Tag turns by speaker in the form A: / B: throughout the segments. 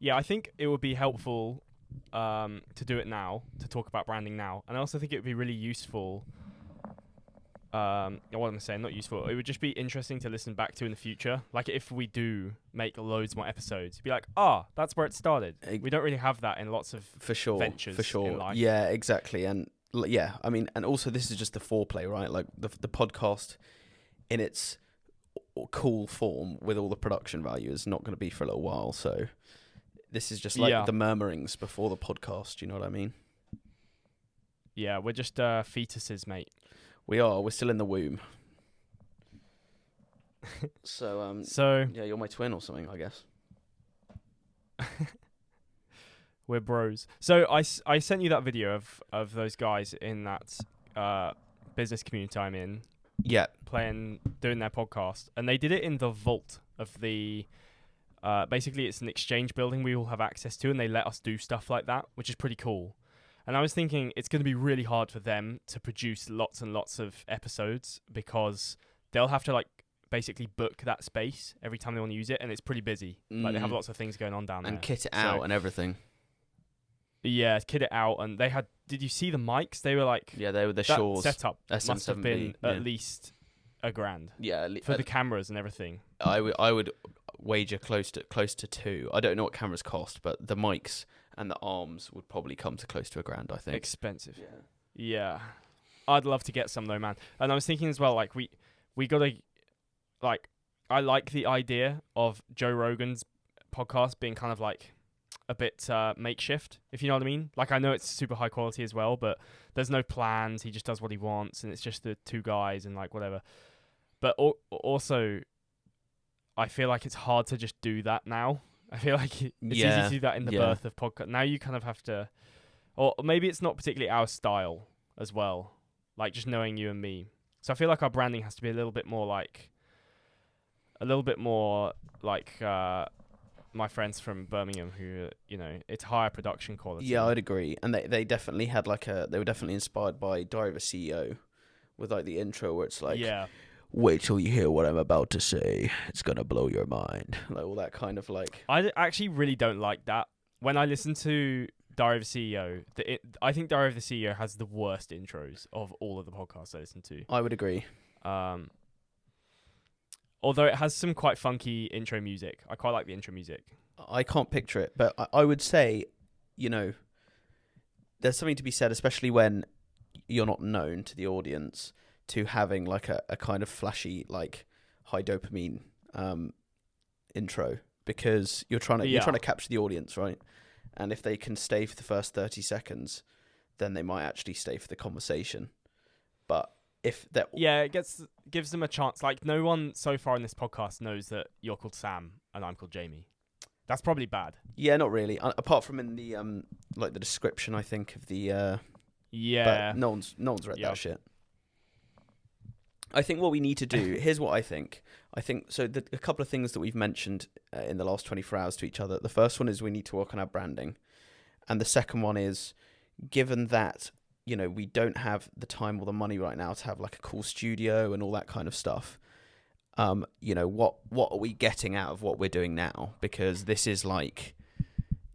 A: yeah, I think it would be helpful to do it now, to talk about branding now, and I also think it would be really useful. What am I saying? Not useful. It would just be interesting to listen back to in the future. Like if we do make loads more episodes, you'd be like, that's where it started. We don't really have that in lots of ventures in life.
B: Yeah, exactly. And yeah, I mean, and also this is just the foreplay, right? Like the podcast in its cool form with all the production value is not going to be for a little while. So this is just like the murmurings before the podcast. You know what I mean?
A: Yeah, we're just fetuses, mate.
B: We're still in the womb. So yeah, you're my twin or something, I guess.
A: We're bros. So I sent you that video of those guys in that business community I'm in.
B: Yeah.
A: Doing their podcast. And they did it in the vault of the... basically, it's an exchange building we all have access to, and they let us do stuff like that, which is pretty cool. And I was thinking it's going to be really hard for them to produce lots and lots of episodes because they'll have to, like, basically book that space every time they want to use it, and it's pretty busy. Like, they have lots of things going on down there.
B: And kit it out and everything.
A: Yeah, kit it out. And they had... Did you see the mics? They were like...
B: Yeah, they were the Shores.
A: That setup must have been at least $1,000. Yeah. For the cameras and everything.
B: I would wager close to 2. I don't know what cameras cost, but the mics and the arms would probably come to close to $1,000, I think.
A: Expensive. Yeah. I'd love to get some though, man. And I was thinking as well, like we gotta, like, I like the idea of Joe Rogan's podcast being kind of like a bit makeshift, if you know what I mean. Like, I know it's super high quality as well, but there's no plans. He just does what he wants, and it's just the two guys and like whatever. But also, I feel like it's hard to just do that now. I feel like it's easy to do that in the birth of podcast. Now you kind of have to, or maybe it's not particularly our style as well. Like just knowing you and me. So I feel like our branding has to be a little bit more like my friends from Birmingham who, you know, it's higher production quality.
B: Yeah, I'd agree. And they definitely had they were definitely inspired by Diary of a CEO with like the intro where it's like, wait till you hear what I'm about to say. It's going to blow your mind. Like all that kind of like...
A: I actually really don't like that. When I listen to Diary of a CEO, I think Diary of the CEO has the worst intros of all of the podcasts I listen to.
B: I would agree.
A: Although it has some quite funky intro music. I quite like the intro music.
B: I can't picture it, but I would say, you know, there's something to be said, especially when you're not known to the audience, to having like a kind of flashy, like high dopamine intro, because you're trying to capture the audience, right? And if they can stay for the first 30 seconds, then they might actually stay for the conversation. But if that...
A: Yeah, it gives them a chance. Like, no one so far in this podcast knows that you're called Sam and I'm called Jamie. That's probably bad.
B: Yeah, not really. Apart from in the like the description, I think, of the... But no one's read that shit. I think what we need to do... Here's what I think. I think... So a couple of things that we've mentioned in the last 24 hours to each other. The first one is we need to work on our branding. And the second one is, given that, you know, we don't have the time or the money right now to have like a cool studio and all that kind of stuff, you know, what are we getting out of what we're doing now? Because this is like,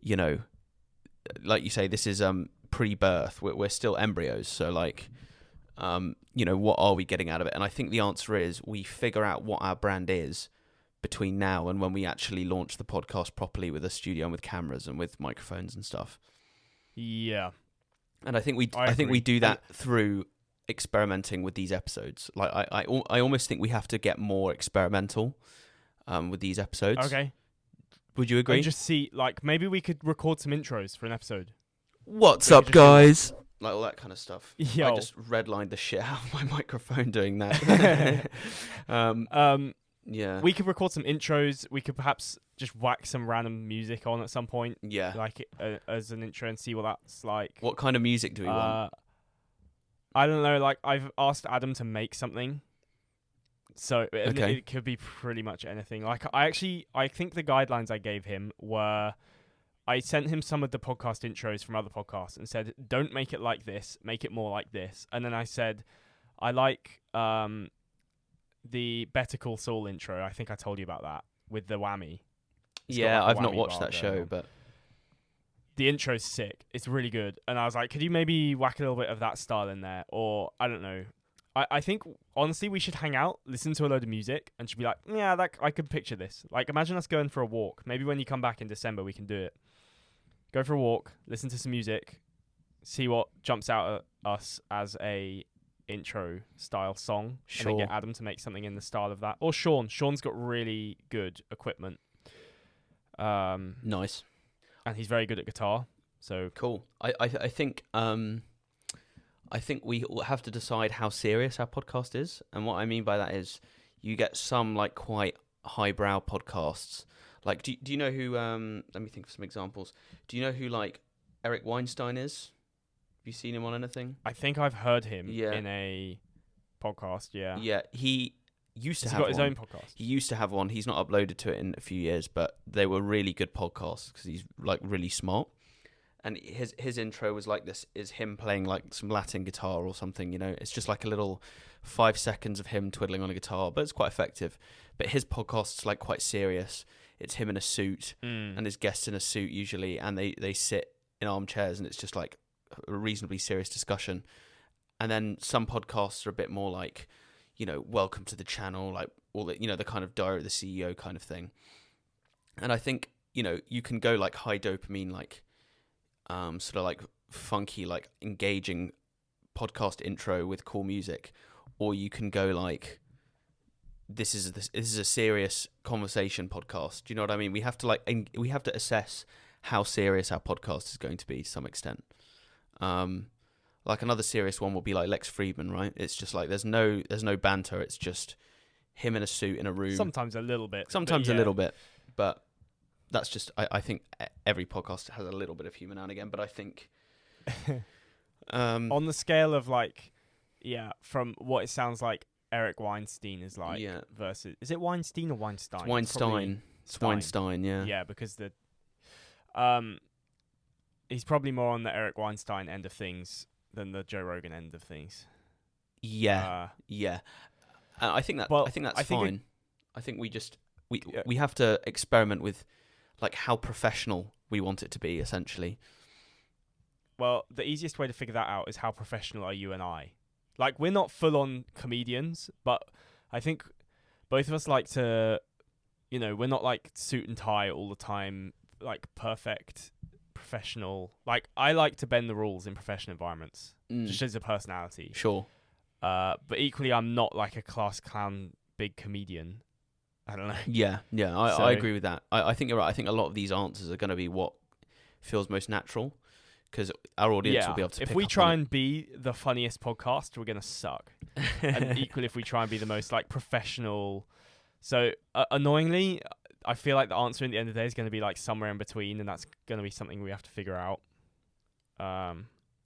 B: you know, like you say, this is pre-birth. We're still embryos. So like, you know, what are we getting out of it? And I think the answer is we figure out what our brand is between now and when we actually launch the podcast properly with a studio and with cameras and with microphones and stuff.
A: Yeah.
B: And I think we do that through experimenting with these episodes. Like I almost think we have to get more experimental with these episodes.
A: Okay.
B: Would you agree?
A: And just see, like, maybe we could record some intros for an episode.
B: What's up, guys? Like all that kind of stuff.
A: Yo.
B: I just redlined the shit out of my microphone doing that. Yeah.
A: We could record some intros. We could perhaps just whack some random music on at some point.
B: Yeah.
A: Like as an intro and see what that's like.
B: What kind of music do we want?
A: I don't know. Like, I've asked Adam to make something. So it could be pretty much anything. Like, I think the guidelines I gave him were, I sent him some of the podcast intros from other podcasts and said, don't make it like this, make it more like this. And then I said, I like the Better Call Saul intro. I think I told you about that with the whammy.
B: Yeah,
A: like
B: I've not watched that show, but
A: the intro's sick. It's really good. And I was like, could you maybe whack a little bit of that style in there? Or, I don't know. I think, honestly, we should hang out, listen to a load of music, and should be like, yeah, I could picture this. Like, imagine us going for a walk. Maybe when you come back in December, we can do it. Go for a walk, listen to some music, see what jumps out at us as a intro style song.
B: Sure.
A: And then get Adam to make something in the style of that. Or Sean. Sean's got really good equipment.
B: Nice.
A: And he's very good at guitar. So
B: cool. I think we have to decide how serious our podcast is, and what I mean by that is you get some like quite highbrow podcasts. Like, do you know who? Let me think of some examples. Do you know who like Eric Weinstein is? Have you seen him on anything?
A: I think I've heard him in a podcast. Yeah.
B: Yeah, he used to
A: Has
B: have
A: he got his
B: one.
A: own podcast?
B: He used to have one. He's not uploaded to it in a few years, but they were really good podcasts because he's like really smart. And his intro was like this, is him playing like some Latin guitar or something, you know. It's just like a little 5 seconds of him twiddling on a guitar, but it's quite effective. But his podcast's like quite serious. It's him in a suit and his guests in a suit usually, and they sit in armchairs, and it's just like a reasonably serious discussion. And then some podcasts are a bit more like, you know, welcome to the channel, like all the, you know, the kind of Diary of the CEO kind of thing. And I think, you know, you can go like high dopamine, like sort of like funky, like engaging podcast intro with cool music, or you can go like this is a serious conversation podcast. Do you know what I mean? We have to assess how serious our podcast is going to be to some extent. Like another serious one will be like Lex Friedman, right? It's just like there's no banter. It's just him in a suit in a room.
A: Sometimes a little bit.
B: Sometimes a little bit, but that's just I think every podcast has a little bit of humor now and again. But I think
A: on the scale of like, from what it sounds like Eric Weinstein is like versus, is it Weinstein or Weinstein?
B: It's Weinstein. It's Weinstein, yeah.
A: Yeah, because he's probably more on the Eric Weinstein end of things than the Joe Rogan end of things.
B: Yeah, yeah. I think that's fine. I think we have to experiment with like how professional we want it to be, essentially.
A: Well, the easiest way to figure that out is how professional are you and I? Like, we're not full-on comedians, but I think both of us like to, you know, we're not like suit and tie all the time, like perfect professional. Like, I like to bend the rules in professional environments, just as a personality.
B: Sure.
A: But equally, I'm not like a class clown big comedian. I don't know.
B: Yeah. I agree with that. I think you're right. I think a lot of these answers are going to be what feels most natural, because our audience will be able to pick up on it.
A: If we try and be the funniest podcast, we're going to suck. And equally, if we try and be the most like professional. So annoyingly, I feel like the answer at the end of the day is going to be like somewhere in between, and that's going to be something we have to figure out.
B: I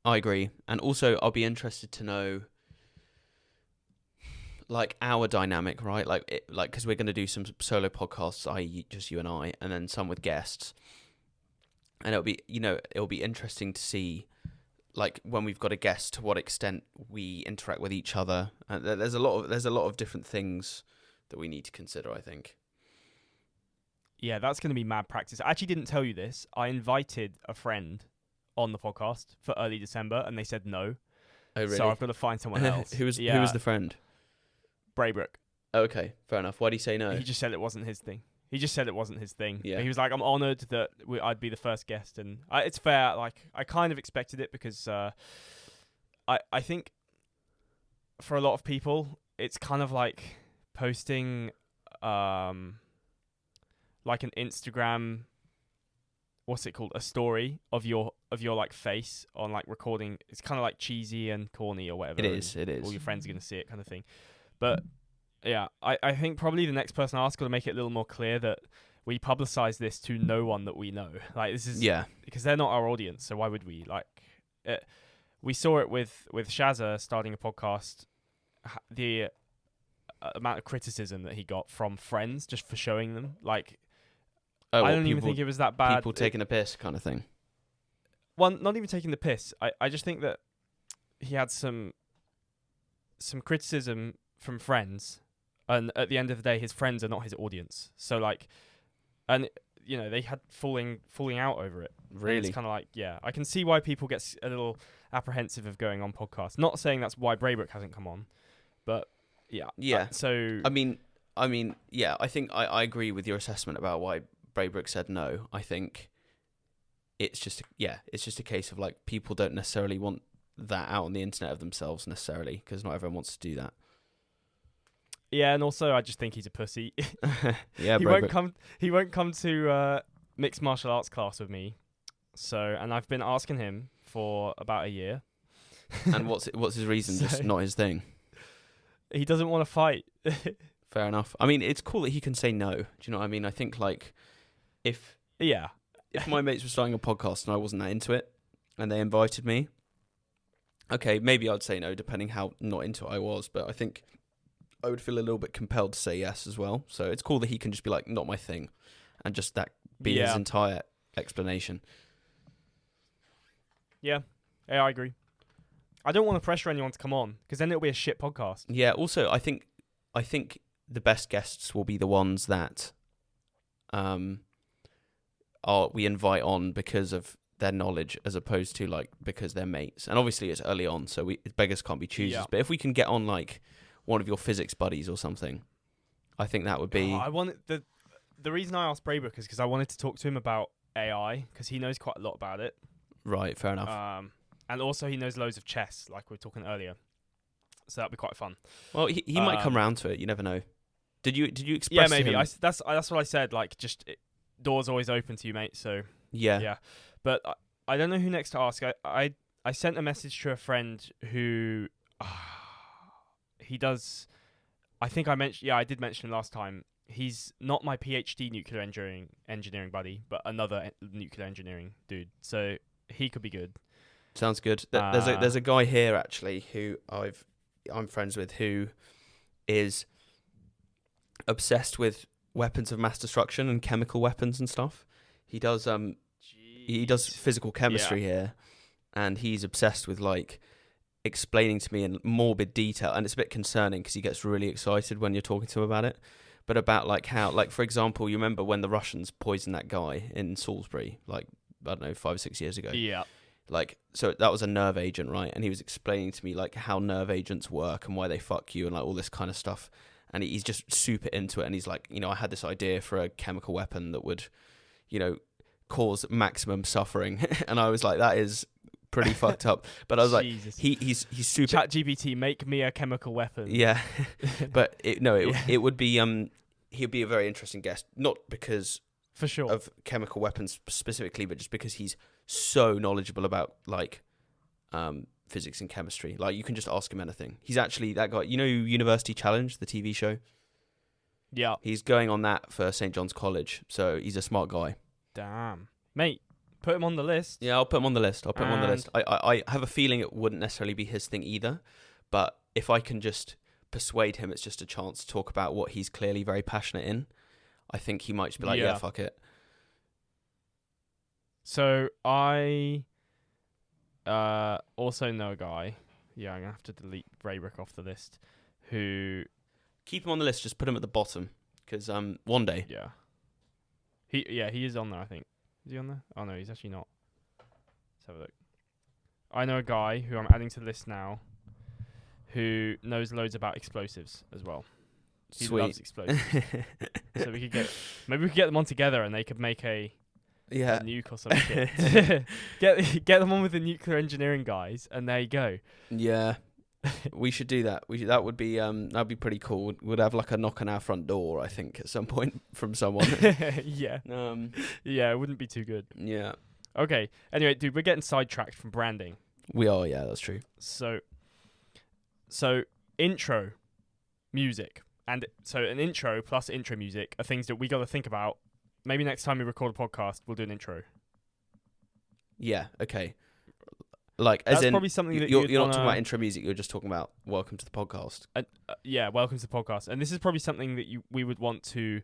B: agree. And also, I'll be interested to know like our dynamic, right? Like because we're going to do some solo podcasts, i.e. just you and I, and then some with guests. And it'll be interesting to see, like, when we've got a guest, to what extent we interact with each other. There's a lot of different things that we need to consider, I think.
A: Yeah, that's going to be mad practice. I actually didn't tell you this. I invited a friend on the podcast for early December, and they said no.
B: Oh, really?
A: So I've got to find someone else.
B: Who was the friend?
A: Braybrook.
B: Okay, fair enough. Why did he say no?
A: He just said it wasn't his thing.
B: Yeah.
A: But he was like, I'm honoured that I'd be the first guest. And it's fair. Like, I kind of expected it because I think for a lot of people, it's kind of like posting like an Instagram, what's it called? A story of your like face on like recording. It's kind of like cheesy and corny or whatever.
B: It is.
A: All your friends are going to see it kind of thing. But yeah, I think probably the next person I ask will make it a little more clear that we publicize this to no one that we know. Like, this is because they're not our audience, so why would we? Like, we saw it with Shazza starting a podcast. The amount of criticism that he got from friends just for showing them, like, I don't even think it was that bad.
B: People taking a piss, kind of thing.
A: Well, not even taking the piss. I just think that he had some criticism from friends, and at the end of the day, his friends are not his audience. So like, and they had falling out over it.
B: Really?
A: And it's kind of like, I can see why people get a little apprehensive of going on podcasts. Not saying that's why Braybrook hasn't come on, but
B: yeah.
A: So
B: I mean, yeah. I think I agree with your assessment about why Braybrook said no. I think it's just a case of like people don't necessarily want that out on the internet of themselves necessarily, because not everyone wants to do that.
A: Yeah, and also I just think he's a pussy.
B: Yeah,
A: he won't come to mixed martial arts class with me. So, and I've been asking him for about a year.
B: And what's his reason? Just not his thing.
A: He doesn't want to fight.
B: Fair enough. I mean, it's cool that he can say no. Do you know what I mean? I think like if my mates were starting a podcast and I wasn't that into it and they invited me, okay, maybe I'd say no depending how not into it I was, but I think I would feel a little bit compelled to say yes as well. So it's cool that he can just be like, not my thing, and just that be his entire explanation.
A: Yeah, I agree. I don't want to pressure anyone to come on, because then it'll be a shit podcast.
B: Yeah, also, I think the best guests will be the ones that we invite on because of their knowledge, as opposed to like because they're mates. And obviously it's early on, so beggars can't be choosers. Yeah. But if we can get on like one of your physics buddies or something, I think that would be...
A: I wanted the reason I asked Braybrook is because I wanted to talk to him about AI, because he knows quite a lot about it.
B: Right, fair enough.
A: And also he knows loads of chess, like we were talking earlier. So that'd be quite fun.
B: Well, he might come round to it. You never know. Did you express?
A: Yeah, maybe.
B: To him?
A: That's what I said. Like, just doors always open to you, mate. So
B: yeah.
A: But I don't know who next to ask. I sent a message to a friend who he does. I think I mentioned. Yeah, I did mention him last time. He's not my PhD nuclear engineering buddy, but another nuclear engineering dude. So he could be good.
B: Sounds good. There's a guy here actually who I'm friends with, who is obsessed with weapons of mass destruction and chemical weapons and stuff. He does physical chemistry here, and he's obsessed with like explaining to me in morbid detail, and it's a bit concerning because he gets really excited when you're talking to him about it. But about like how, like for example, you remember when the Russians poisoned that guy in Salisbury, like I don't know, 5 or 6 years ago.
A: Yeah.
B: Like, so that was a nerve agent, right? And he was explaining to me like how nerve agents work and why they fuck you and like all this kind of stuff. And he's just super into it. And he's like, I had this idea for a chemical weapon that would, cause maximum suffering. And I was like, that is pretty fucked up. But I was
A: Jesus.
B: Like, he's super.
A: ChatGPT, make me a chemical weapon.
B: Yeah, but it would be he'd be a very interesting guest, not because
A: for sure
B: of chemical weapons specifically, but just because he's so knowledgeable about like physics and chemistry. Like you can just ask him anything. He's actually that guy. University Challenge, the TV show.
A: Yeah,
B: he's going on that for St. John's College, so he's a smart guy.
A: Damn, mate, put him on the list.
B: Yeah, I'll put him on the list. I have a feeling it wouldn't necessarily be his thing either, but if I can just persuade him, it's just a chance to talk about what he's clearly very passionate in. I think he might just be like, yeah fuck it.
A: So I also know a guy. Yeah, I'm gonna have to delete Braybrook off the list. Who
B: keep him on the list? Just put him at the bottom because one day.
A: Yeah. He is on there. I think. Is he on there? Oh no, he's actually not. Let's have a look. I know a guy who I'm adding to the list now, who knows loads about explosives as well. He loves explosives. So we could get them on together and they could make a nuke or some shit. get them on with the nuclear engineering guys, and there you go.
B: Yeah, we should do that. That would be that'd be pretty cool. We'd have like a knock on our front door, I think, at some point from someone.
A: Yeah. Yeah, it wouldn't be too good.
B: Yeah.
A: Okay. Anyway, dude, we're getting sidetracked from branding.
B: We are. Yeah, that's true.
A: So intro music. And so an intro plus intro music are things that we got to think about. Maybe next time we record a podcast, we'll do an intro.
B: Yeah, okay. Like,
A: that's
B: as in,
A: probably something that
B: you're not talking about intro music, you're just talking about welcome to the podcast.
A: Yeah, welcome to the podcast. And this is probably something that we would want to,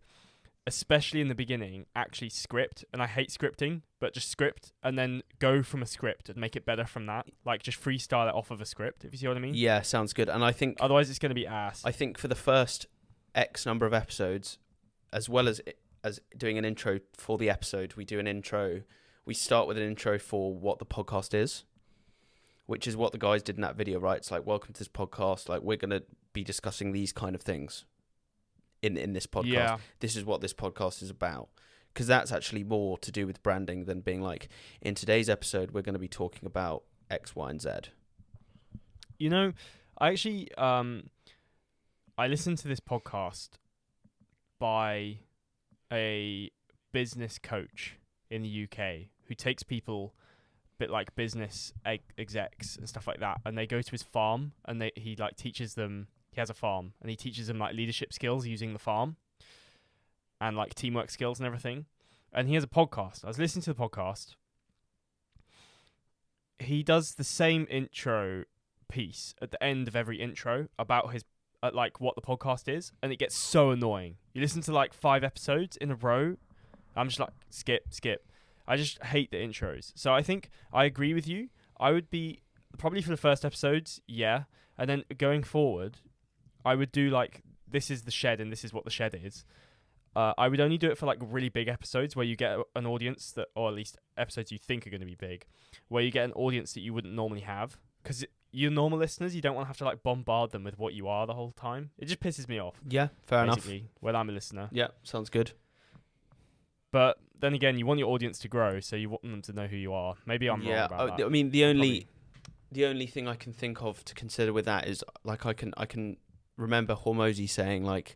A: especially in the beginning, actually script. And I hate scripting, but just script and then go from a script and make it better from that. Like, just freestyle it off of a script, if you see what I mean.
B: Yeah, sounds good. And I think...
A: Otherwise, it's going to be ass.
B: I think for the first X number of episodes, as well as as doing an intro for the episode. We do an intro. We start with an intro for what the podcast is, which is what the guys did in that video, right? It's like, welcome to this podcast. Like, we're going to be discussing these kind of things in this podcast.
A: Yeah.
B: This is what this podcast is about. Because that's actually more to do with branding than being like, in today's episode, we're going to be talking about X, Y, and Z.
A: You know, I actually, I listened to this podcast by a business coach in the UK who takes people a bit like business execs and stuff like that, and they go to his farm and he like teaches them. He has a farm and he teaches them like leadership skills using the farm and like teamwork skills and everything. And he has a podcast. I was listening to the podcast. He does the same intro piece at the end of every intro about his like what the podcast is, and it gets so annoying. You listen to like 5 episodes in a row, I'm just like skip. I just hate the intros. So I think I agree with you. I would be probably for the first episodes, yeah, and then going forward, I would do like, this is the shed and this is what the shed is. I would only do it for like really big episodes where you get an audience that, or at least episodes you think are going to be big, where you get an audience that you wouldn't normally have. Because your normal listeners, you don't want to have to like bombard them with what you are the whole time. It just pisses me off.
B: Yeah, fair enough.
A: When I'm a listener.
B: Yeah, sounds good.
A: But then again, you want your audience to grow, so you want them to know who you are. Maybe I'm wrong about that.
B: I mean, the only thing I can think of to consider with that is like I can remember Hormozy saying like,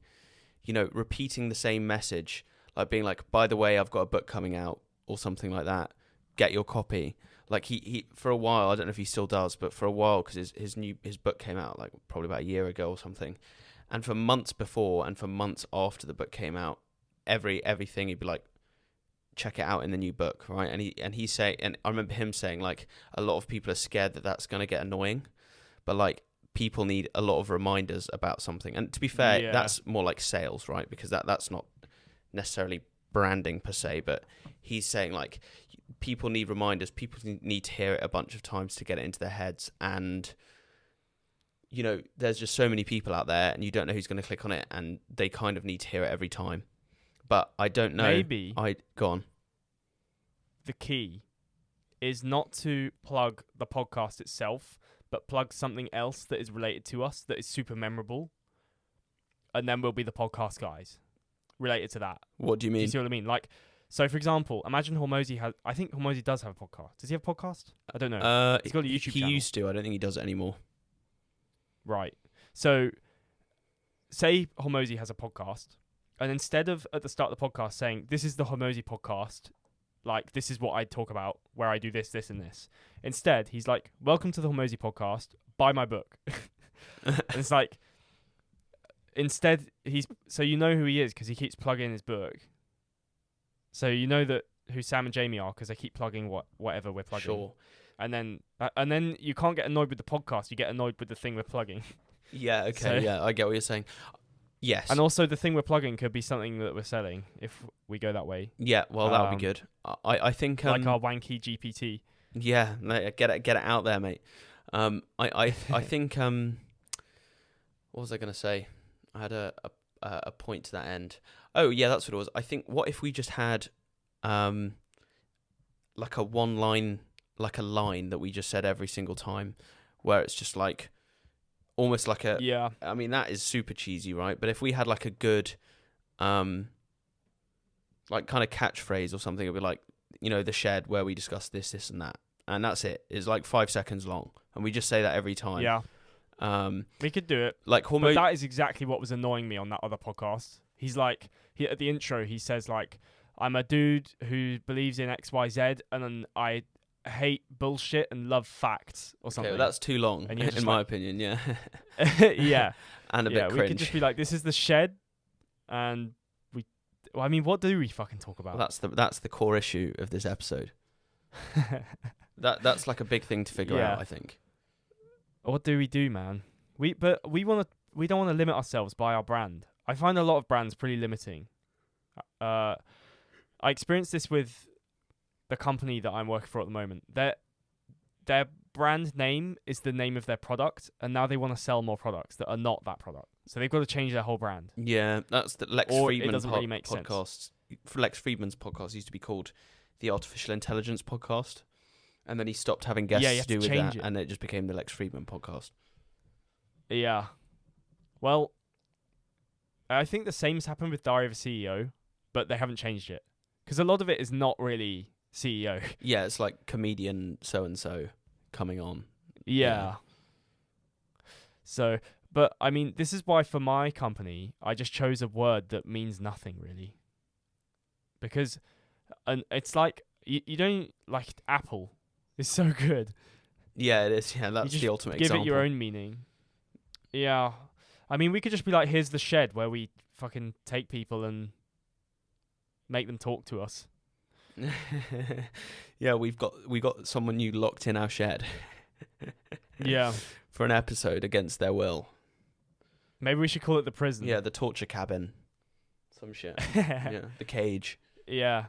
B: you know, repeating the same message, like being like, by the way, I've got a book coming out or something like that. Get your copy. Like he for a while, I don't know if he still does, but for a while, because his book came out like probably about a year ago or something, and for months before and for months after the book came out, everything he'd be like, check it out in the new book, right? And he say, and I remember him saying like, a lot of people are scared that that's going to get annoying, but like people need a lot of reminders about something. And to be fair, that's more like sales, right? Because that's not necessarily branding per se, but he's saying like, people need reminders. People need to hear it a bunch of times to get it into their heads. And, you know, there's just so many people out there and you don't know who's going to click on it, and they kind of need to hear it every time. But I don't know.
A: Maybe.
B: Go on.
A: The key is not to plug the podcast itself, but plug something else that is related to us that is super memorable. And then we'll be the podcast guys related to that.
B: What do you mean?
A: Do you see what I mean? Like, so for example, imagine Hormozy has, I think Hormozy does have a podcast. Does he have a podcast? I don't know. He's got a YouTube channel.
B: He used to. I don't think he does it anymore.
A: Right. So say Hormozy has a podcast, and instead of at the start of the podcast saying, this is the Hormozy podcast, like this is what I talk about, where I do this, this, and this. Instead, he's like, welcome to the Hormozy podcast, buy my book. And it's like, instead, so you know who he is because he keeps plugging his book. So you know that who Sam and Jamie are because they keep plugging whatever we're plugging.
B: Sure.
A: And then you can't get annoyed with the podcast, you get annoyed with the thing we're plugging.
B: Yeah, okay, yeah, I get what you're saying. Yes.
A: And also the thing we're plugging could be something that we're selling if we go that way.
B: Yeah, well, that would be good. I think...
A: like our wanky GPT.
B: Yeah, get it out there, mate. I think... what was I going to say? I had a point to that end. Oh, yeah, that's what it was. I think, what if we just had like a line that we just said every single time, where it's just like... almost like a...
A: Yeah.
B: I mean, that is super cheesy, right? But if we had like a good, like kind of catchphrase or something, it'd be like, you know, the shed where we discuss this, this, and that. And that's it. It's like 5 seconds long. And we just say that every time.
A: Yeah. We could do it.
B: Like
A: But that is exactly what was annoying me on that other podcast. He's like, at the intro, he says like, I'm a dude who believes in X, Y, Z, and then I hate bullshit and love facts or something.
B: Okay, well, that's too long,
A: and
B: in my opinion, yeah.
A: Yeah.
B: And a bit cringe.
A: We could just be like, this is the shed, and I mean, what do we fucking talk about?
B: Well, that's the core issue of this episode. That's like a big thing to figure out, I think.
A: What do we do, man? We don't want to limit ourselves by our brand. I find a lot of brands pretty limiting. I experienced this with the company that I'm working for at the moment. Their brand name is the name of their product, and now they want to sell more products that are not that product. So they've got to change their whole brand.
B: Yeah, that's the Lex
A: or
B: Friedman
A: it doesn't really make
B: podcast.
A: sense.
B: Lex Friedman's podcast used to be called the Artificial Intelligence Podcast, and then he stopped having guests to do with that, and it just became the Lex Friedman Podcast.
A: Yeah. Well, I think the same's happened with Diary of a CEO, but they haven't changed it. Because a lot of it is not really CEO.
B: Yeah, it's like comedian so-and-so coming on.
A: Yeah. So, but I mean, this is why for my company, I just chose a word that means nothing really. Because it's like, you don't, like Apple is so good.
B: Yeah, it is. Yeah, that's the ultimate example.
A: Give it your own meaning. Yeah. I mean, we could just be like, here's the shed where we fucking take people and make them talk to us.
B: Yeah, we got someone new locked in our shed.
A: Yeah.
B: For an episode against their will.
A: Maybe we should call it the prison.
B: Yeah, the torture cabin. Some shit. Yeah, the cage.
A: Yeah.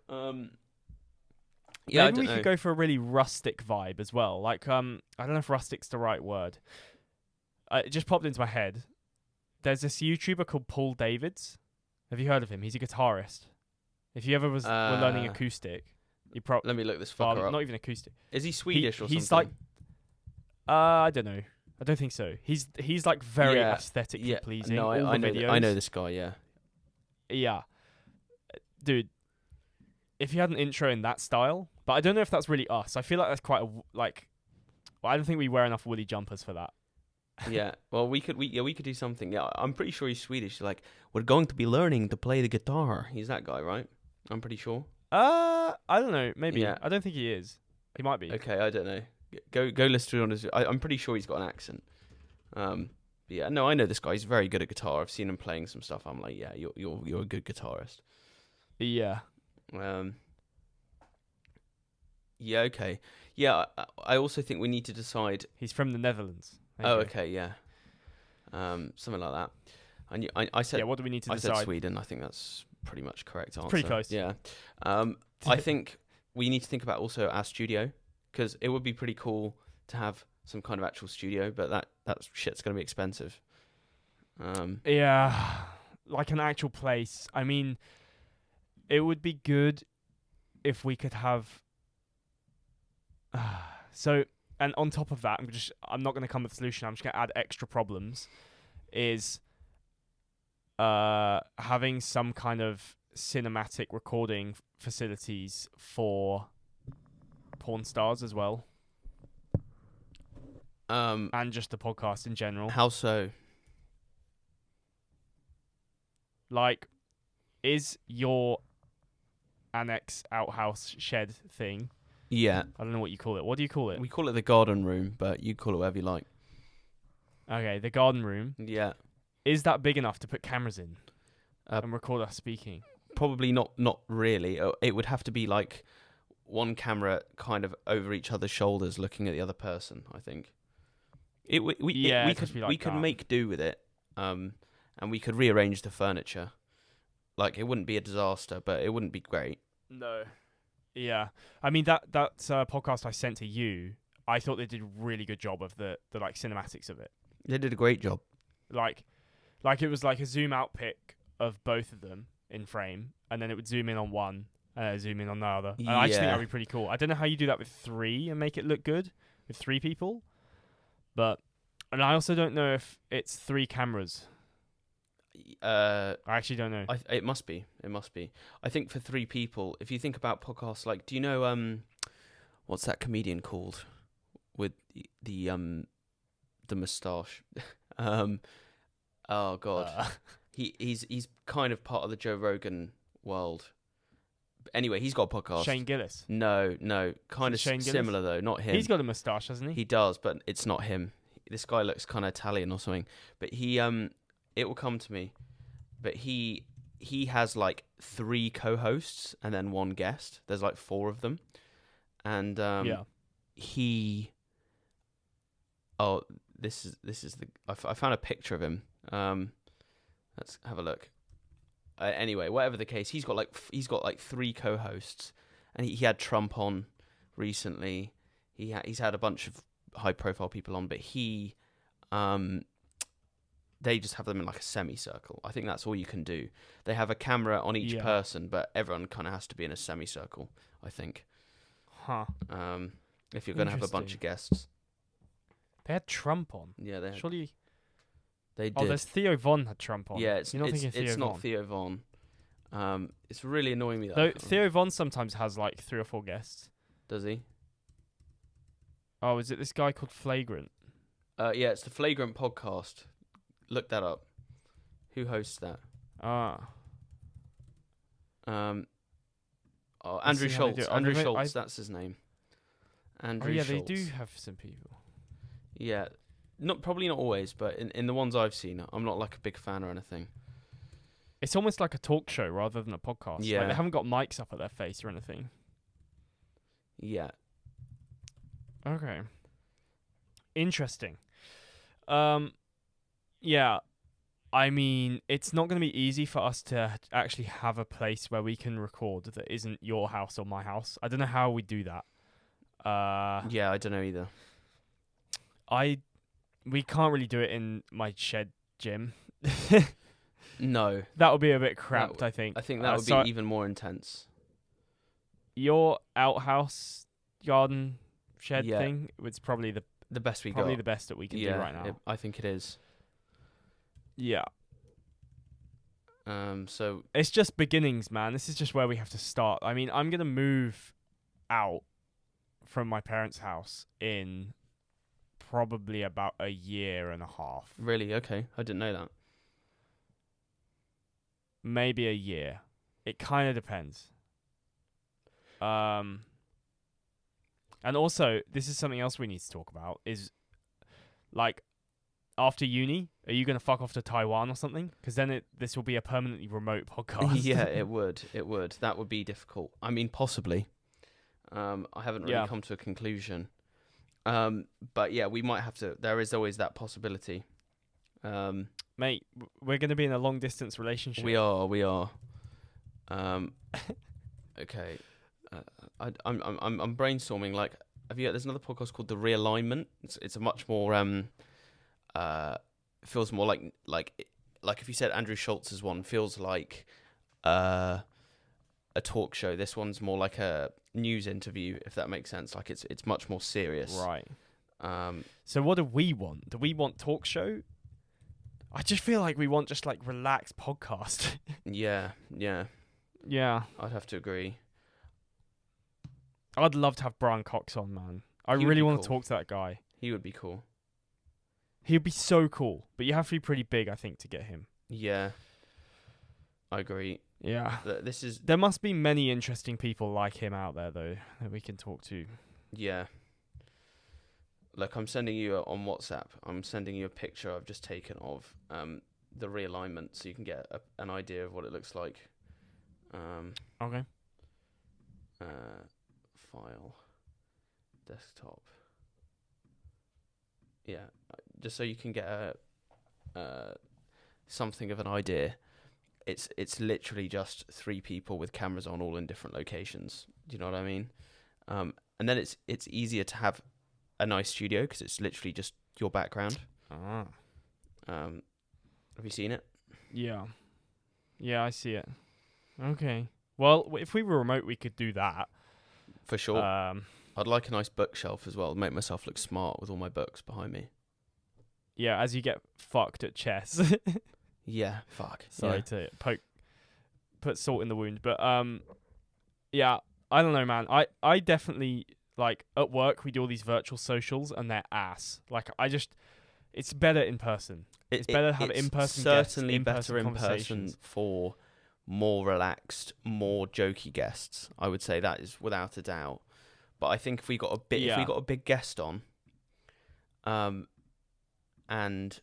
B: Yeah,
A: maybe we could go for a really rustic vibe as well. Like, I don't know if rustic's the right word. It just popped into my head. There's this YouTuber called Paul Davids. Have you heard of him? He's a guitarist. If you ever were learning acoustic, you probably...
B: Let me look this fucker up.
A: Not even acoustic.
B: Is he Swedish or something?
A: He's like... I don't know. I don't think so. He's like very aesthetically pleasing.
B: No, I know this guy, yeah.
A: Yeah. Dude, if you had an intro in that style, but I don't know if that's really us. I feel like that's quite I don't think we wear enough woolly jumpers for that.
B: Yeah, well, we could do something. Yeah, I'm pretty sure he's Swedish. Like, we're going to be learning to play the guitar. He's that guy, right? I'm pretty sure.
A: I don't know. Maybe. Yeah. I don't think he is. He might be.
B: Okay, I don't know. Go listen to it on his. I'm pretty sure he's got an accent. Yeah, no, I know this guy. He's very good at guitar. I've seen him playing some stuff. I'm like, yeah, you're a good guitarist.
A: Yeah.
B: Yeah. Okay. Yeah. I also think we need to decide.
A: He's from the Netherlands.
B: Okay. Yeah. Something like that. And I said.
A: Yeah. What do we need to decide?
B: I said Sweden. I think that's pretty much correct answer.
A: Pretty close.
B: Yeah. I think we need to think about also our studio, because it would be pretty cool to have some kind of actual studio, but that shit's going to be expensive.
A: Yeah, like an actual place. I mean, it would be good if we could have... So, and on top of that, I'm not going to come with a solution. I'm just going to add extra problems. Is having some kind of cinematic recording facilities for porn stars as well. And just the podcast in general.
B: How so?
A: Like, is your annex outhouse shed thing?
B: Yeah.
A: I don't know what you call it. What do you call it?
B: We call it the garden room, but you call it whatever you like.
A: Okay, the garden room.
B: Yeah.
A: Is that big enough to put cameras in and record us speaking?
B: Probably not really. It would have to be like one camera kind of over each other's shoulders looking at the other person, I think. We could make do with it, and we could rearrange the furniture. Like, it wouldn't be a disaster, but it wouldn't be great.
A: No. Yeah. I mean, that podcast I sent to you, I thought they did a really good job of the like cinematics of it.
B: They did a great job.
A: Like it was like a zoom out pic of both of them in frame, and then it would zoom in on one, zoom in on the other. And I just think that'd be pretty cool. I don't know how you do that with 3 and make it look good with 3 people. And I also don't know if it's 3 cameras. I actually don't know.
B: It must be. I think for 3 people, if you think about podcasts, like, do you know what's that comedian called with the moustache? Oh god, he's kind of part of the Joe Rogan world. Anyway, he's got a podcast.
A: Shane Gillis.
B: No, kind of similar though. Not him.
A: He's got a moustache, hasn't he?
B: He does, but it's not him. This guy looks kind of Italian or something. But he it will come to me. But he has like 3 co-hosts and then 1 guest. There's like 4 of them, and he. Oh, this is the. I found a picture of him. Let's have a look. Anyway, whatever the case, he's got like 3 co-hosts, and he had Trump on recently. He's had a bunch of high-profile people on, but the they just have them in like a semicircle. I think that's all you can do. They have a camera on each person, but everyone kind of has to be in a semicircle, I think.
A: Huh.
B: If you're going to have a bunch of guests.
A: They had Trump on.
B: Yeah, they had.
A: Surely.
B: They did.
A: Oh, there's Theo Von had Trump on.
B: Yeah,
A: it's not
B: Theo Von. It's really annoying me.
A: Though Theo Von sometimes has like 3 or 4 guests.
B: Does he?
A: Oh, is it this guy called Flagrant?
B: Yeah, it's the Flagrant podcast. Look that up. Who hosts that? Andrew Schultz. Andrew Schultz, that's his name. Andrew Schultz.
A: They do have some people.
B: Yeah. Probably not always, but in the ones I've seen, I'm not like a big fan or anything.
A: It's almost like a talk show rather than a podcast.
B: Yeah.
A: Like, they haven't got mics up at their face or anything.
B: Yeah.
A: Okay. Interesting. Yeah. I mean, it's not going to be easy for us to actually have a place where we can record that isn't your house or my house. I don't know how we do that.
B: Yeah, I don't know either.
A: We can't really do it in my shed gym.
B: No.
A: That would be a bit cramped, I think.
B: I think that would be even more intense.
A: Your outhouse garden shed thing was probably
B: the best we got.
A: Probably the best that we can do right now.
B: I think it is.
A: Yeah.
B: So
A: it's just beginnings, man. This is just where we have to start. I mean, I'm gonna move out from my parents' house in probably about a year and a half.
B: Really? Okay. I didn't know that.
A: Maybe a year. It kind of depends. And also, this is something else we need to talk about, is, like, after uni, are you going to fuck off to Taiwan or something? Because then this will be a permanently remote podcast.
B: Yeah, it would. It would. That would be difficult. I mean, possibly. I haven't really come to a conclusion. But yeah, we might have to. There is always that possibility.
A: Mate, we're going to be in a long distance relationship.
B: We are. Okay. I'm brainstorming. Like, there's another podcast called The Realignment. It's a much more feels more like if you said Andrew Schultz's one feels like a talk show. This one's more like a news interview, if that makes sense. Like it's much more serious.
A: Right. So what do we want? Do we want talk show? I just feel like we want just like relaxed podcast.
B: Yeah. I'd have to agree.
A: I'd love to have Brian Cox on, man. I really want to talk to that guy.
B: He would be cool.
A: He'd be so cool, but you have to be pretty big, I think, to get him.
B: Yeah. I agree.
A: Yeah. There must be many interesting people like him out there, though, that we can talk to.
B: Yeah. Look, I'm sending you on WhatsApp. I'm sending you a picture I've just taken of the realignment, so you can get an idea of what it looks like.
A: Okay.
B: File. Desktop. Yeah. Just so you can get something of an idea. It's literally just 3 people with cameras on, all in different locations. Do you know what I mean? And then it's easier to have a nice studio because it's literally just your background. Have you seen it?
A: Yeah, I see it. Okay. Well, if we were remote, we could do that.
B: For sure. I'd like a nice bookshelf as well. Make myself look smart with all my books behind me.
A: Yeah, as you get fucked at chess.
B: Yeah, fuck.
A: Sorry to put salt in the wound, but yeah, I don't know, man. I definitely, like, at work we do all these virtual socials and they're ass. Like, it's better in person. It's better to have in-person guests.
B: Certainly better in person for more relaxed, more jokey guests. I would say that is without a doubt. But I think if we got a big guest on, and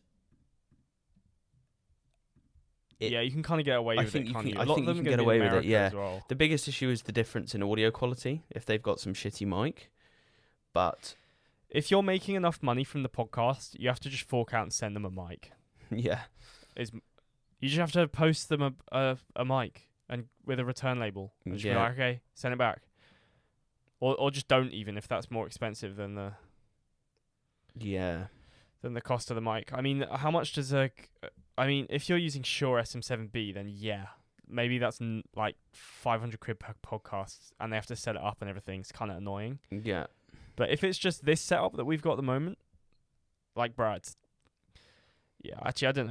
A: you can kind of get away with it.
B: I think you can get away with it. Yeah. Well. The biggest issue is the difference in audio quality if they've got some shitty mic. But
A: if you're making enough money from the podcast, you have to just fork out and send them a mic.
B: Yeah.
A: You just have to post them a mic and with a return label. And just be like, okay, send it back. Or just don't even, if that's more expensive than the than the cost of the mic. I mean, how much does if you're using Shure SM7B, then yeah, maybe that's like 500 quid per podcast, and they have to set it up and everything. It's kind of annoying.
B: Yeah.
A: But if it's just this setup that we've got at the moment, like Brad's, yeah, actually, I don't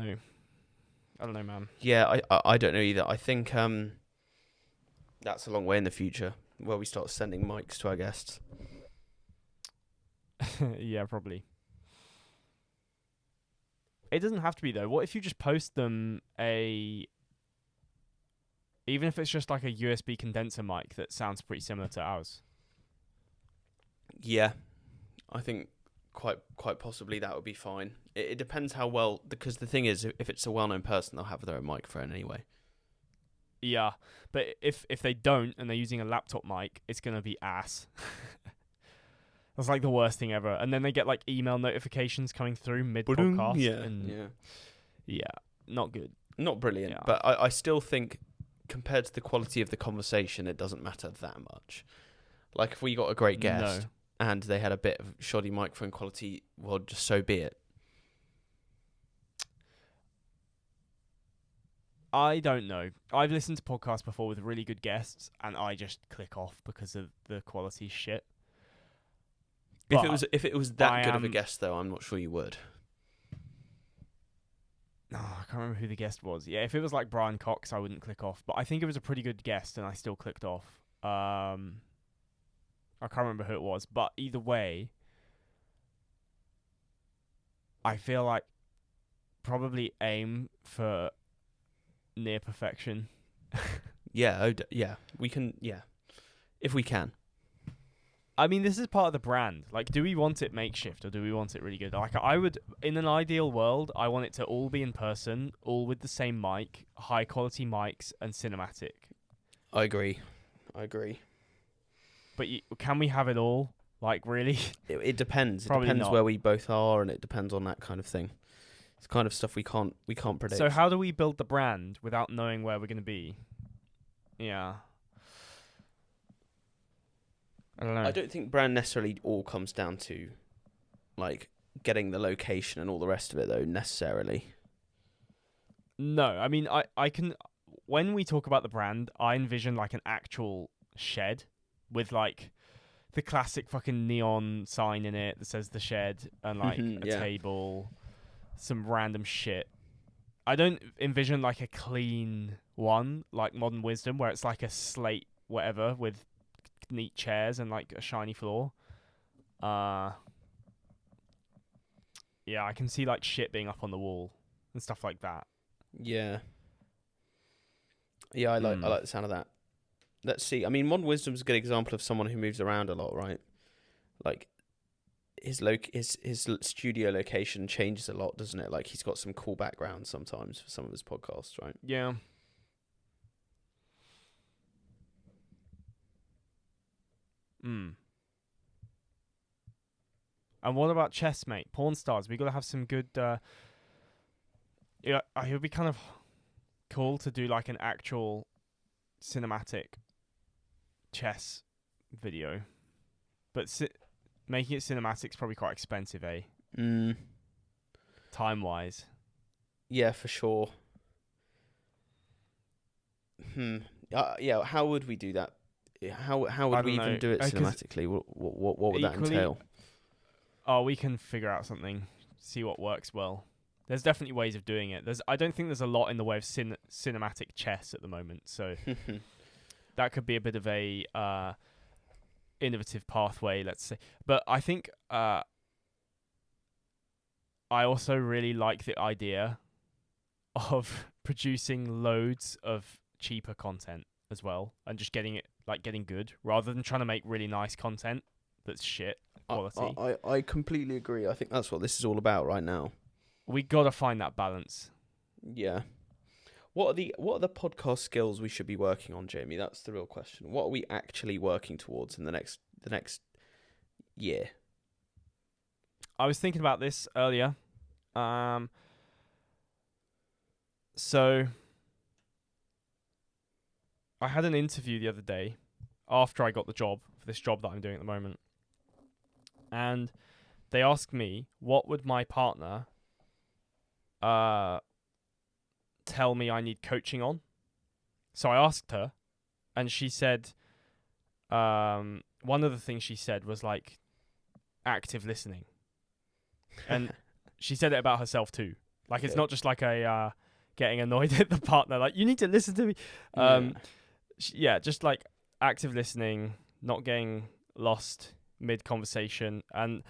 A: know, man.
B: Yeah, I don't know either. I think that's a long way in the future where we start sending mics to our guests.
A: Yeah, probably. It doesn't have to be though. What if you just post them even if it's just like a USB condenser mic that sounds pretty similar to ours?
B: Yeah, I think quite possibly that would be fine. It depends how well, because the thing is, if it's a well-known person, they'll have their own microphone anyway.
A: Yeah, but if they don't and they're using a laptop mic, it's gonna be ass. That's like the worst thing ever. And then they get like email notifications coming through mid-podcast. Yeah, not good.
B: Not brilliant, but I still think compared to the quality of the conversation, it doesn't matter that much. Like if we got a great guest and they had a bit of shoddy microphone quality, well, just so be it.
A: I don't know. I've listened to podcasts before with really good guests, and I just click off because of the quality shit.
B: If it was that good of a guest, though, I'm not sure you would.
A: No, I can't remember who the guest was. Yeah, if it was like Brian Cox, I wouldn't click off. But I think it was a pretty good guest, and I still clicked off. I can't remember who it was. But either way, I feel like probably aim for near perfection.
B: Yeah, we can. Yeah, if we can.
A: I mean, this is part of the brand. Like, do we want it makeshift or do we want it really good? Like, I would, in an ideal world, I want it to all be in person, all with the same mic, high quality mics, and cinematic.
B: I agree.
A: But can we have it all? Like, really?
B: It depends.
A: Probably
B: it depends
A: not.
B: Where we both are, and it depends on that kind of thing. It's kind of stuff we can't predict.
A: So how do we build the brand without knowing where we're going to be? Yeah. I don't know.
B: I don't think brand necessarily all comes down to, like, getting the location and all the rest of it, though, necessarily.
A: No, I mean, I can... When we talk about the brand, I envision, like, an actual shed with, like, the classic fucking neon sign in it that says The Shed and, like, a table, some random shit. I don't envision, like, a clean one, like Modern Wisdom, where it's, like, a slate whatever with neat chairs and like a shiny floor. Yeah, I can see like shit being up on the wall and stuff like that.
B: Yeah, I like the sound of that. Let's see. I mean, Modern Wisdom's a good example of someone who moves around a lot, right? Like his studio location changes a lot, doesn't it? Like he's got some cool backgrounds sometimes for some of his podcasts, right?
A: Yeah. And what about chess, mate? Porn stars. We got to have some good. It would be kind of cool to do like an actual cinematic chess video, but making it cinematic is probably quite expensive, eh? Time wise.
B: Yeah, for sure. Yeah. How would we do that? How would we even do it cinematically? What would that entail?
A: Oh, we can figure out something. See what works well. There's definitely ways of doing it. I don't think there's a lot in the way of cinematic chess at the moment, so that could be a bit of a innovative pathway, let's say. But I think I also really like the idea of producing loads of cheaper content as well, and just getting good rather than trying to make really nice content that's shit quality.
B: I completely agree. I think that's what this is all about right now.
A: We gotta find that balance.
B: Yeah. What are the podcast skills we should be working on, Jamie? That's the real question. What are we actually working towards in the next year?
A: I was thinking about this earlier. So I had an interview the other day after I got the job for this job that I'm doing at the moment. And they asked me, what would my partner tell me I need coaching on? So I asked her, and she said, one of the things she said was like active listening. And she said it about herself too. Like, it's not just like a getting annoyed at the partner, like, you need to listen to me. Just like active listening, not getting lost mid conversation. And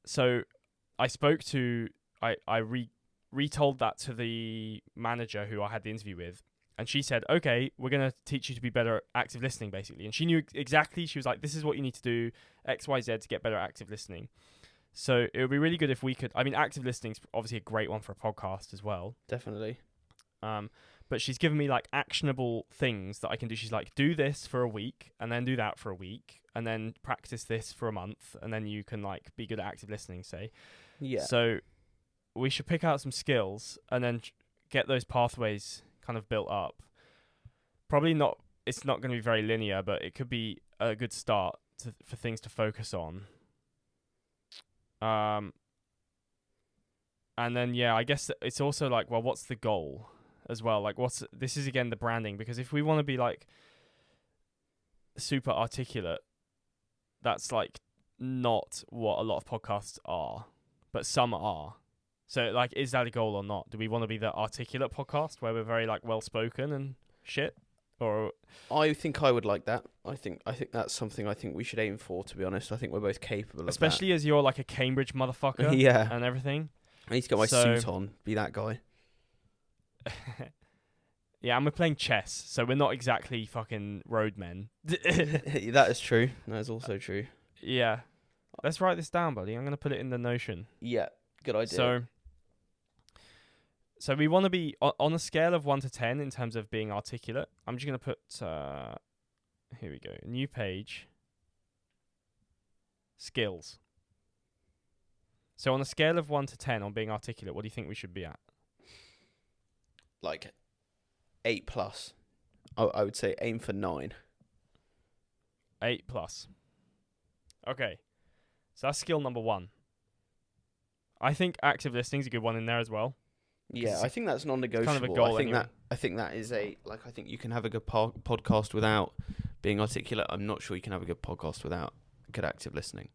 A: so I spoke to, I retold that to the manager who I had the interview with, and she said, okay, we're going to teach you to be better at active listening, basically. And she knew exactly, she was like, this is what you need to do, X, Y, Z, to get better at active listening. So it would be really good if we could, I mean, active listening is obviously a great one for a podcast as well.
B: Definitely.
A: But she's given me like actionable things that I can do. She's like, do this for a week, and then do that for a week, and then practice this for a month, and then you can like be good at active listening, say.
B: Yeah.
A: So we should pick out some skills and then get those pathways kind of built up. Probably not, it's not going to be very linear, but it could be a good start for things to focus on. And then, I guess it's also like, well, what's the goal as well? Like, this is again the branding, because if we want to be like super articulate, that's like not what a lot of podcasts are, but some are. So like, is that a goal or not? Do we want to be the articulate podcast where we're very like well spoken and shit? Or
B: I think I would like that. I think that's something I think we should aim for, to be honest. I think we're both capable of that.
A: Especially as you're like a Cambridge motherfucker and everything.
B: I need to get my suit on, be that guy.
A: Yeah, and we're playing chess, so we're not exactly fucking roadmen.
B: That is true. That is also true.
A: Yeah. Let's write this down, buddy. I'm going to put it in the Notion.
B: Yeah, good idea.
A: So we want to be on a scale of 1 to 10 in terms of being articulate. I'm just going to put, here we go, new page, skills. So on a scale of 1 to 10 on being articulate, what do you think we should be at?
B: Like 8+. I would say aim for 9.
A: 8+. Okay. So that's skill number 1. I think active listening is a good one in there as well.
B: Yeah, I think that's non-negotiable.
A: Kind of a goal
B: I think that is I think you can have a good podcast without being articulate. I'm not sure you can have a good podcast without good active listening.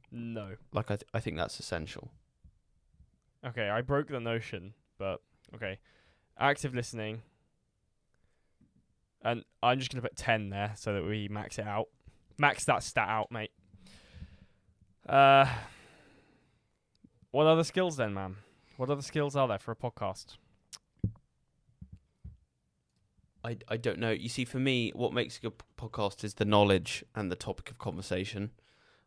A: No.
B: Like, I think that's essential.
A: Okay, I broke the Notion, but okay. Active listening. And I'm just going to put 10 there so that we max it out. Max that stat out, mate. What other skills then, man? What other skills are there for a podcast?
B: I don't know. You see, for me, what makes a good podcast is the knowledge and the topic of conversation.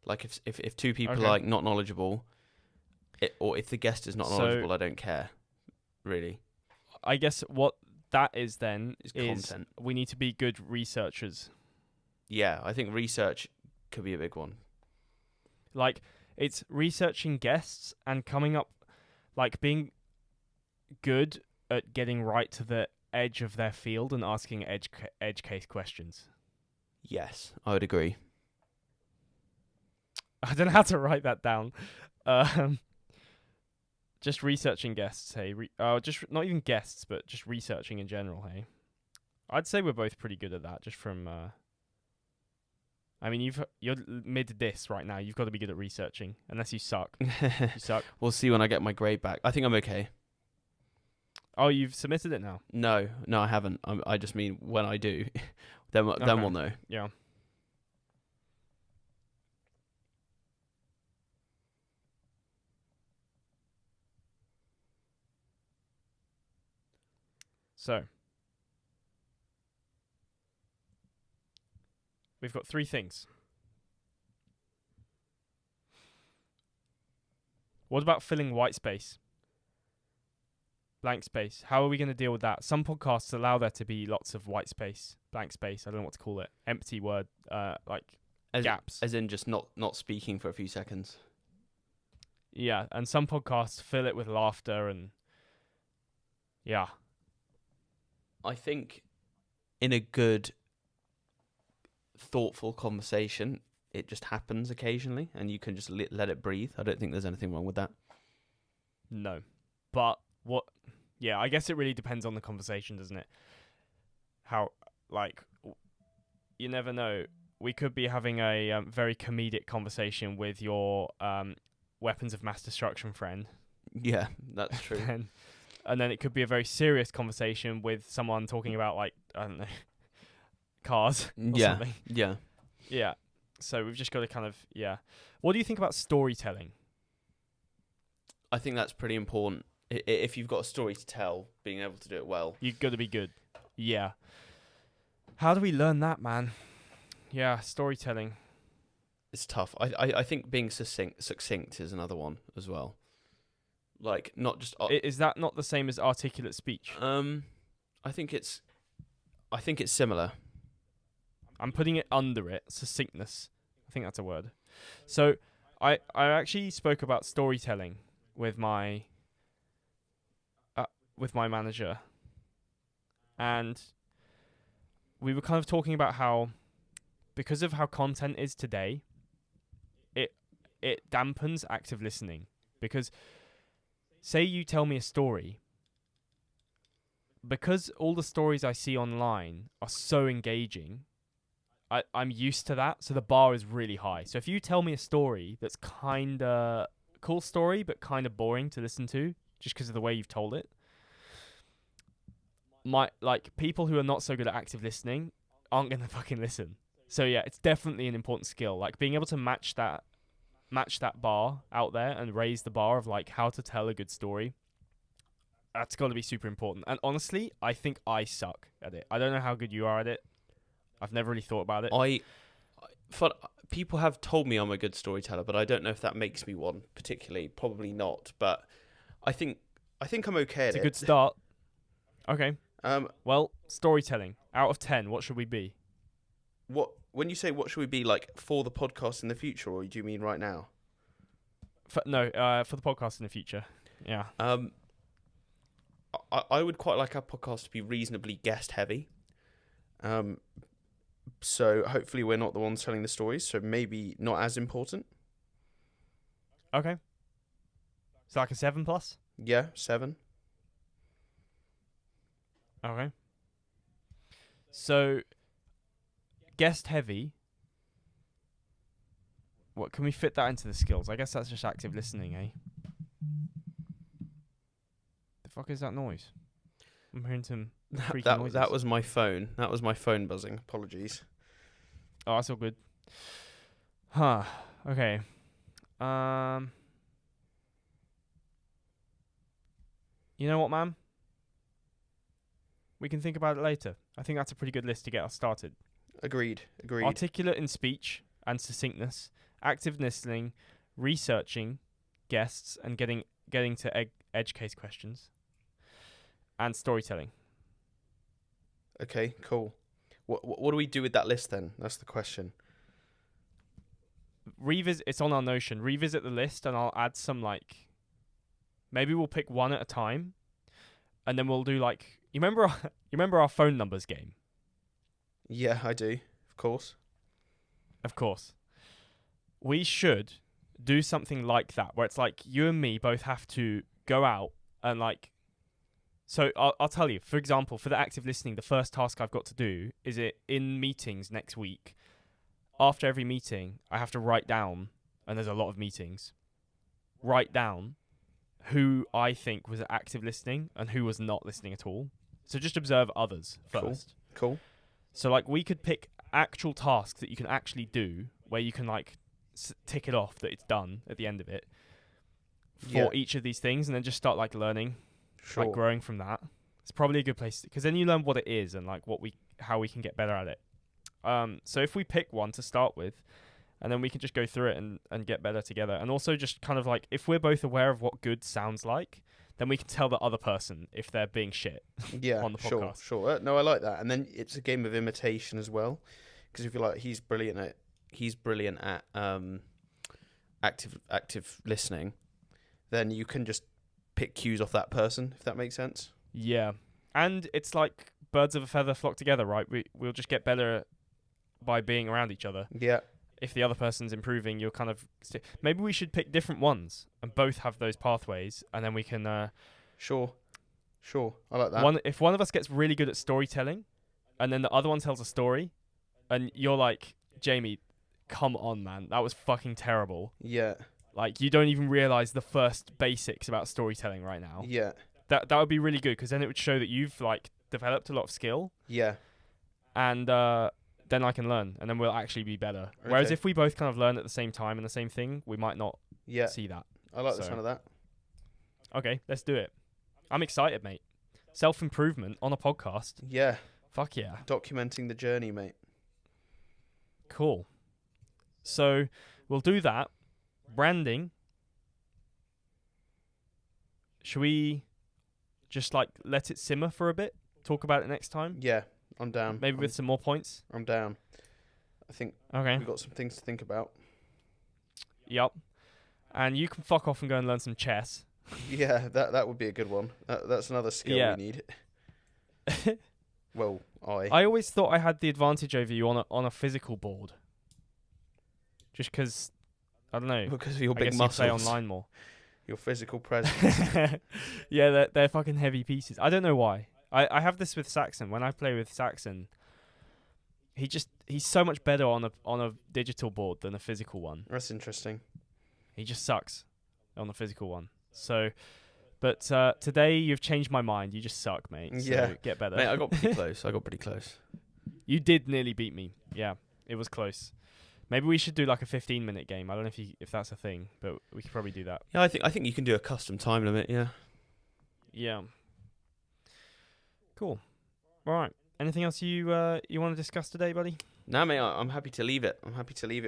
B: Like, if two people are like not knowledgeable, or if the guest is not knowledgeable, I don't care, really.
A: I guess what that is then is
B: content.
A: We need to be good researchers.
B: Yeah, I think research could be a big one.
A: Like, it's researching guests and coming up, like being good at getting right to the edge of their field and asking edge case questions.
B: Yes, I would agree.
A: I don't know how to write that down. Just researching guests, hey. Just not even guests, but just researching in general, hey. I'd say we're both pretty good at that, just from... I mean, you're mid this right now. You've got to be good at researching, unless you suck. You suck.
B: We'll see when I get my grade back. I think I'm okay.
A: Oh, you've submitted it now?
B: No, I haven't. I just mean when I do, then we'll know.
A: Yeah. So, we've got 3 things. What about filling white space? Blank space. How are we going to deal with that? Some podcasts allow there to be lots of white space, blank space. I don't know what to call it. Empty word, gaps.
B: As in just not speaking for a few seconds.
A: Yeah, and some podcasts fill it with laughter and... Yeah.
B: I think in a good, thoughtful conversation, it just happens occasionally, and you can just let it breathe. I don't think there's anything wrong with that.
A: No, but what? Yeah, I guess it really depends on the conversation, doesn't it? How, like, you never know. We could be having a very comedic conversation with your weapons of mass destruction friend.
B: Yeah, that's true.
A: And then it could be a very serious conversation with someone talking about, like, I don't know, cars or something.
B: Yeah.
A: Yeah. So we've just got to kind of, What do you think about storytelling?
B: I think that's pretty important. If you've got a story to tell, being able to do it well.
A: You've got to be good. Yeah. How do we learn that, man? Yeah, storytelling.
B: It's tough. I think being succinct is another one as well. Like, not just...
A: Is that not the same as articulate speech?
B: I think it's similar.
A: I'm putting it under it. Succinctness. I think that's a word. So, I actually spoke about storytelling with my manager, and we were kind of talking about how, because of how content is today, it dampens active listening. Because say you tell me a story, because all the stories I see online are so engaging, I'm used to that, so the bar is really high. So if you tell me a story that's kinda cool story but kinda boring to listen to just because of the way you've told it, people who are not so good at active listening aren't gonna fucking listen. So yeah, it's definitely an important skill. Like, being able to match that bar out there and raise the bar of, like, how to tell a good story. That's got to be super important. And honestly, I think I suck at it. I don't know how good you are at it. I've never really thought about it.
B: People have told me I'm a good storyteller, but I don't know if that makes me one particularly. Probably not. But I think I'm okay at it.
A: It's a good start. Okay. Well, storytelling. Out of 10, what should we be?
B: When you say what should we be, like, for the podcast in the future, or do you mean right now?
A: For the podcast in the future. Yeah.
B: I would quite like our podcast to be reasonably guest heavy. So hopefully we're not the ones telling the stories, so maybe not as important.
A: Okay. So like a 7+?
B: Yeah, 7.
A: Okay. So, guest heavy. What can we fit that into the skills? I guess that's just active listening, eh? The fuck is that noise? I'm hearing some freaky noises.
B: That was my phone. That was my phone buzzing. Apologies.
A: Oh, that's all good. Huh. Okay. You know what, man? We can think about it later. I think that's a pretty good list to get us started.
B: Agreed.
A: Articulate in speech and succinctness, active listening, researching guests and getting to edge case questions, and storytelling.
B: Okay, cool. What do we do with that list then? That's the question.
A: It's on our Notion. Revisit the list, and I'll add some, like, maybe we'll pick one at a time, and then we'll do, like, you remember our phone numbers game?
B: Yeah, I do. Of course.
A: We should do something like that, where it's like you and me both have to go out and, like, so I'll tell you, for example, for the active listening, the first task I've got to do is it in meetings next week. After every meeting, I have to write down, and there's a lot of meetings, write down who I think was active listening and who was not listening at all. So just observe others first.
B: Cool.
A: So, like, we could pick actual tasks that you can actually do, where you can, like, tick it off that it's done at the end of it for each of these things, and then just start, like, learning, like, growing from that. It's probably a good place, because then you learn what it is and, like, how we can get better at it. So if we pick one to start with, and then we can just go through it and get better together. And also just kind of, like, if we're both aware of what good sounds like, then we can tell the other person if they're being shit on the podcast.
B: Sure. No, I like that. And then it's a game of imitation as well, because if you're like, he's brilliant at active listening, then you can just pick cues off that person, if that makes sense.
A: Yeah. And it's like birds of a feather flock together, right? We'll just get better by being around each other.
B: Yeah.
A: if the other person's improving, you're kind of maybe we should pick different ones and both have those pathways, and then we can.
B: Sure, I like that.
A: If one of us gets really good at storytelling, and then the other one tells a story, and you're like, Jamie, come on, man, that was fucking terrible.
B: Yeah.
A: Like, you don't even realize the first basics about storytelling right now.
B: Yeah.
A: That would be really good, because then it would show that you've like developed a lot of skill.
B: Yeah.
A: And then I can learn, and then we'll actually be better. Okay. Whereas if we both kind of learn at the same time and the same thing, we might not see that.
B: I like the sound of that.
A: Okay, let's do it. I'm excited, mate. Self-improvement on a podcast.
B: Yeah.
A: Fuck yeah.
B: Documenting the journey, mate.
A: Cool. So we'll do that. Branding. Should we just like let it simmer for a bit? Talk about it next time?
B: Yeah, I'm down.
A: Maybe with some more points?
B: I'm down. I think we've got some things to think about.
A: Yep. And you can fuck off and go and learn some chess.
B: Yeah, that would be a good one. That's another skill we need. Well, I
A: always thought I had the advantage over you on a physical board. Just because, I don't know.
B: Because of your big
A: muscles. You play online more.
B: Your physical presence.
A: Yeah, they're fucking heavy pieces. I don't know why. I have this with Saxon. When I play with Saxon, he's so much better on a digital board than a physical one.
B: That's interesting.
A: He just sucks on the physical one. So, but today you've changed my mind. You just suck, mate. So
B: yeah,
A: get better.
B: Mate, I got pretty close.
A: You did nearly beat me. Yeah, it was close. Maybe we should do like a 15-minute game. I don't know if that's a thing, but we could probably do that.
B: Yeah, I think you can do a custom time limit. Yeah.
A: Yeah. Cool. All right. Anything else you want to discuss today, buddy?
B: No, mate. I'm happy to leave it.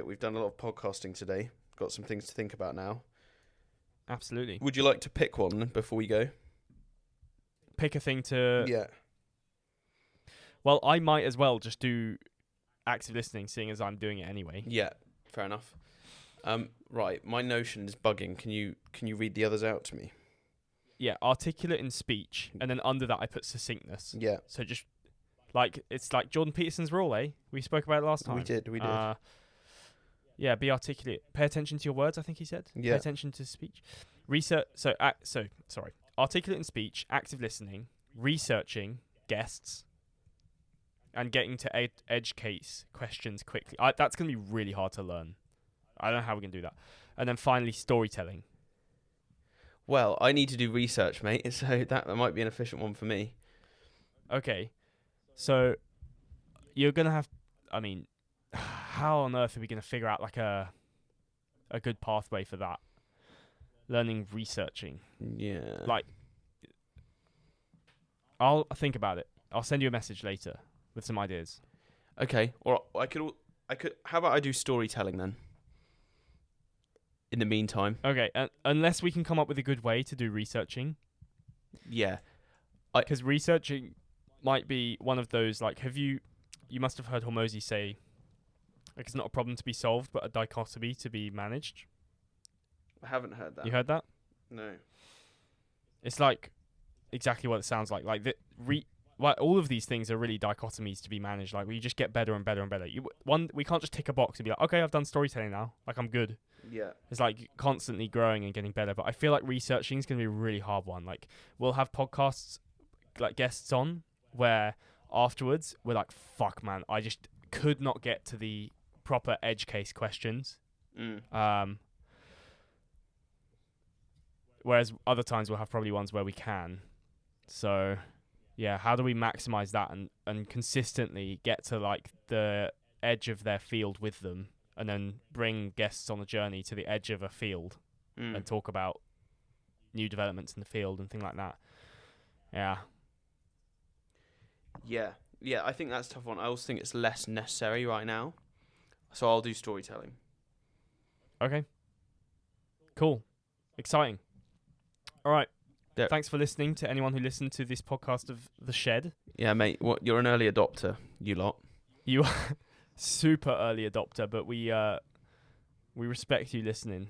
B: We've done a lot of podcasting today. Got some things to think about now.
A: Absolutely.
B: Would you like to pick one before we go?
A: Pick a thing to...
B: Yeah.
A: Well, I might as well just do active listening, seeing as I'm doing it anyway.
B: Yeah, fair enough. Right, my Notion is bugging. Can you read the others out to me?
A: Yeah, articulate in speech, and then under that I put succinctness.
B: Yeah.
A: So just it's like Jordan Peterson's rule, eh? We spoke about it last time.
B: We did.
A: Yeah, be articulate. Pay attention to your words, I think he said.
B: Yeah.
A: Pay attention to speech. Research. Sorry. Articulate in speech, active listening, researching guests, and getting to edge case questions quickly. That's going to be really hard to learn. I don't know how we're going to do that. And then finally, storytelling.
B: Well, I need to do research, mate, so that might be an efficient one for me.
A: Okay. So you're going to have... I mean... How on earth are we going to figure out like a good pathway for that? Learning researching.
B: Yeah.
A: Like, I'll think about it. I'll send you a message later with some ideas.
B: Okay. Or I could. How about I do storytelling then? In the meantime.
A: Okay. Unless we can come up with a good way to do researching.
B: Yeah.
A: Because researching might be one of those. Like, you must have heard Hormozy say. Like, it's not a problem to be solved, but a dichotomy to be managed.
B: I haven't heard that.
A: You heard that?
B: No.
A: It's like exactly what it sounds like. Like all of these things are really dichotomies to be managed. Like, we just get better and better and better. We can't just tick a box and be like, okay, I've done storytelling now. Like, I'm good.
B: Yeah.
A: It's like constantly growing and getting better. But I feel like researching is going to be a really hard one. Like, we'll have podcasts, like guests on, where afterwards we're like, fuck, man, I just could not get to the proper edge case questions. Whereas other times we'll have probably ones where we can. So yeah, how do we maximize that and consistently get to like the edge of their field with them, and then bring guests on a journey to the edge of a field and talk about new developments in the field and things like that.
B: Yeah, I think that's a tough one. I also think it's less necessary right now. So I'll do storytelling.
A: Okay. Cool. Exciting. All right.
B: Yep.
A: Thanks for listening to anyone who listened to this podcast of The Shed.
B: Yeah, mate. You're an early adopter, you lot.
A: You are super early adopter, but we respect you listening.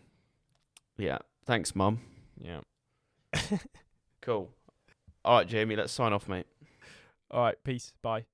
B: Yeah. Thanks, Mum.
A: Yeah.
B: Cool. All right, Jamie, let's sign off, mate.
A: All right. Peace. Bye.